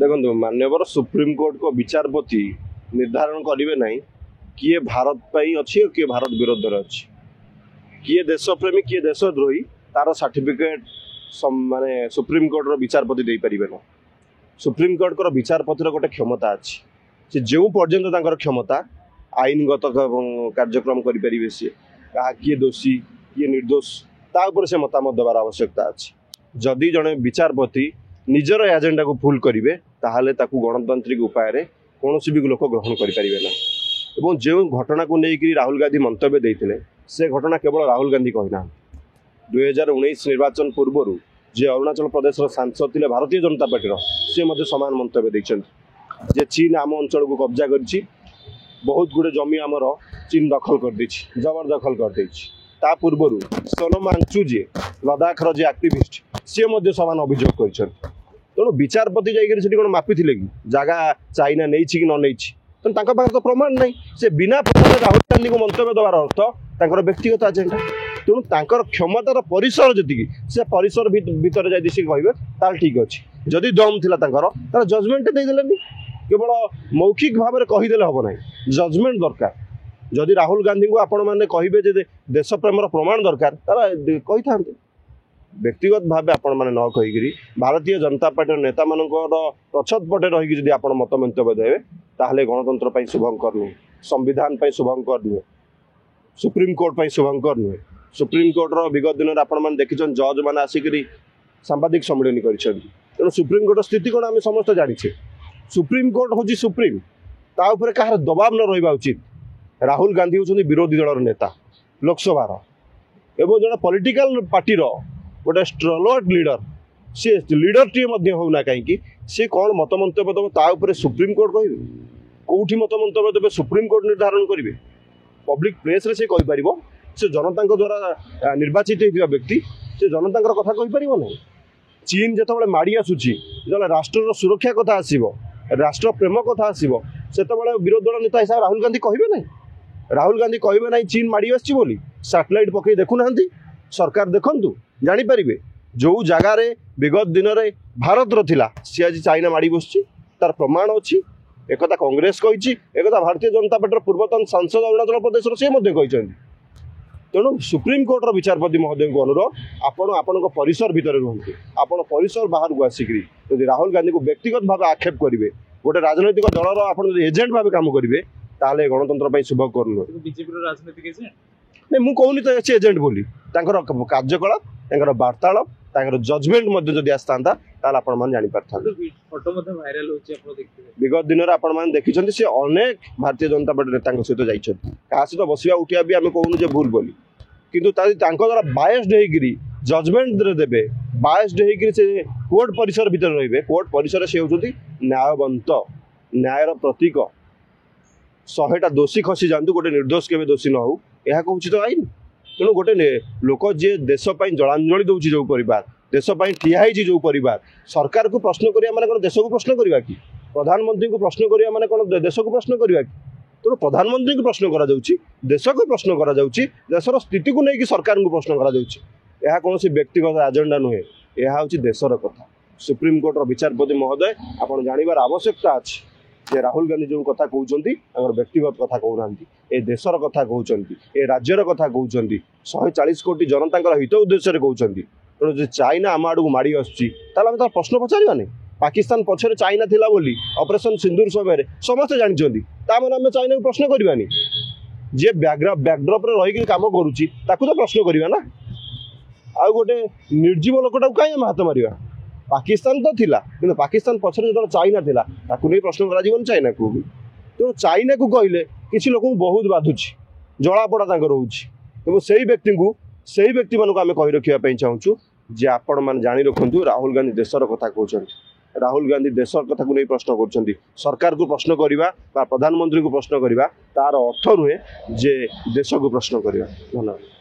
देखो मान्यवर सुप्रीमकोर्ट को विचारपति निर्धारण करेंगे ना किए भारत अच्छी और किए भारत विरोध अच्छी किए देशप्रेमी किए देशद्रोही तार सर्टिफिकेट माने सुप्रीमकोर्टर विचारपति दे पारे ना। सुप्रीमकोर्टर विचारपतिर गोटे क्षमता अच्छी से जो पर्यंत क्षमता आईनगत कार्यक्रम करें सी क्या किए दोषी किए निर्दोष तापर से मतामत देवार आवश्यकता अच्छी। जदि जड़े विचारपति निजर एजेंडा को फुल करेंगे ताहले ताकू गणतांत्रिक उपाय कौन भी लोक ग्रहण करें ना। और जो घटना को लेकर राहुल गांधी मंतव्य देते से घटना केवल राहुल गांधी कहना 2019 निर्वाचन पूर्व जे अरुणाचल प्रदेश सांसद थे भारतीय जनता पार्टी सी सामान मंतव्य देते चीन आम अंचल को कब्जा कर बहुत गुड़े जमी आमर चीन दखल कर जबरदखल कर पूर्व सोनम वांगचुक जी लद्दाखर जी एक्टिविस्ट सी सामान अभियोग कर तेणु विचारपति जाकि कौन मापी थे कि जगह चाइना नहीं कि न नहीं तो प्रमाण नहीं से बिना प्रमाण राहुल गांधी को मंतव्य देवार अर्थ व्यक्तिगत एजेंडा तेणु तांकर क्षमतार परिसर जी से परिसर भितर जाए कहे ताल ठीक अच्छे जदि दम थिला तार जजमेंट देदेनि केवल मौखिक भाव में कहीदेले हम ना जजमेंट दरकार। जदि राहुल गांधी को आपण मैंने कहे देश प्रेमर प्रमाण दरकार तार कही था व्यक्तिगत भाव आपण मैंने न कहीकि भारतीय जनता पार्टी नेता मान प्रछद पटे रही आप मत मंतव्य देवे ताहले गणतंत्र शुभंकर नुहे संविधान शुभंकर नुहे सुप्रीमकोर्ट शुभंकर नुहे। सुप्रीमकोर्टर विगत दिन में देखी जज मैंने आसिक सांबादिक सम्मेलन कर सुप्रीमकोर्ट स्थिति कौन आम समस्त जाने सुप्रीमकोर्ट हूँ सुप्रीम ताऊपर कहार दबाव न रहा उचित। राहुल गांधी होती विरोधी दलर नेता लोकसभार एवं जड़े पॉलिटिकल पार्टी गोटे स्ट्रलर्ट लीडर सी लीडर टे होना कहीं सी कौन मत मंतव्य देव ताऊपर सुप्रीमकोर्ट कहे कौटी मत मंतव्य देवे सुप्रीमकोर्ट निर्धारण करेंगे पब्लिक प्लेस से कहीपर से जनता द्वारा निर्वाचित होता व्यक्ति से जनता कथा कहीपर ना। चीन जो माड़ी आसूची जो राष्ट्र सुरक्षा कथा आसो राष्ट्र प्रेम कथा आसो से विरोधी दल नेता हिसाब राहुल गांधी कहे ना राहुल गांधी कहे ना चीन माड़ी आसी सैटेलाइट पकई देखुना सरकार देखु जानीपर जो जगार विगत दिन में भारत रहा सी आज चाइना माड़ी बस तार प्रमाण अच्छी एक कांग्रेस कही एक भारतीय जनता पार्टी पूर्वतन सांसद अरुणाचल प्रदेश सी तेणु सुप्रीमकोर्टर विचारपति महोदय को अनुरोध आपण परिसर भितर रुहतु आपण परिसर बाहर को आसिक राहुल गांधी को व्यक्तिगत भाव आक्षेप करेंगे गोटे राजनैतिक दलर आप एजेंट भाव काम करेंगे ताले गणतंत्र शुभकर नुहे बीजेपी राजनीतिक एजेंट नहीं मुझे कहूनी तो अच्छे एजेंट बोली कार्यकलाप वार्तालाप जजमेंट जदि आसता जापार विगत दिन में देखी सी अनेक भारतीय जनता पार्टी नेता सहित जाइए क्या सहित बसवा उठा भी आम कहूनु भूल बोली किंतु द्वारा बायस्ड होकर जजमेंट देवे बायस्ड होकर से कोर्ट परिसर भितर रे कोर्ट परिसर से होती न्यायवंत न्यायर प्रतीक 100टा दोषी खसी जातु गोटे निर्दोष के दोषी न हो यह कहूँ तो आईन। तेणु गोटे लोक जी देशपाई जलांजलि दूसरी जो परिवार देशपाई ठिया जो परिवार सरकार को प्रश्न करिया माने कौन देश को प्रश्न करवा कि प्रधानमंत्री को प्रश्न करिया माने कौन देश को प्रश्न करवा कि तेणु प्रधानमंत्री को प्रश्न करा जाउछि देश को प्रश्न करा जाउछि देशर स्थिति को लेकिन सरकार को प्रश्न करा जाउछि यह कौन व्यक्तिगत एजेंडा नुहे यह हूँ देशर कथा। सुप्रीमकोर्टर विचारपति महोदय आप जानवर आवश्यकता अच्छी जे राहुल गांधी जो कथा कहते व्यक्तिगत कथा कहना ए देशर कथा कहते ए राज्यर कथा कहते 140 कोटी जनता हित उद्देश्य कहते तेणु जो चाइना आम आड़ को माड़ी आसुची तार प्रश्न पचारानी पाकिस्तान पछरे चाइना थिला बोली ऑपरेशन सिंदूर समय समस्ते जानते आम चाइना को प्रश्न करवानी जे बैकड्रप रही कम करुच्ची तो प्रश्न करवा ना आउ गोटे निर्जीव लोकटा कहीं हाथ मारिया पाकिस्तान तो थिला कि पाकिस्तान पछरे जो चाइना थिला ताकू नहीं प्रश्न करा चाइना को भी तेणु चाइना को कहले किसी लोक बहुत बाधुची जलापड़ा रोचे से व्यक्ति मानक आम कही रखा चाहूँ जे आपण मैंने जानी रखु राहुल गांधी देशर कथा कहते राहुल गांधी देश कथा को नहीं प्रश्न कर सरकार को प्रश्न करवा प्रधानमंत्री को प्रश्न करवा तार अर्थ नुहे जे देश को प्रश्न करवा। धन्यवाद।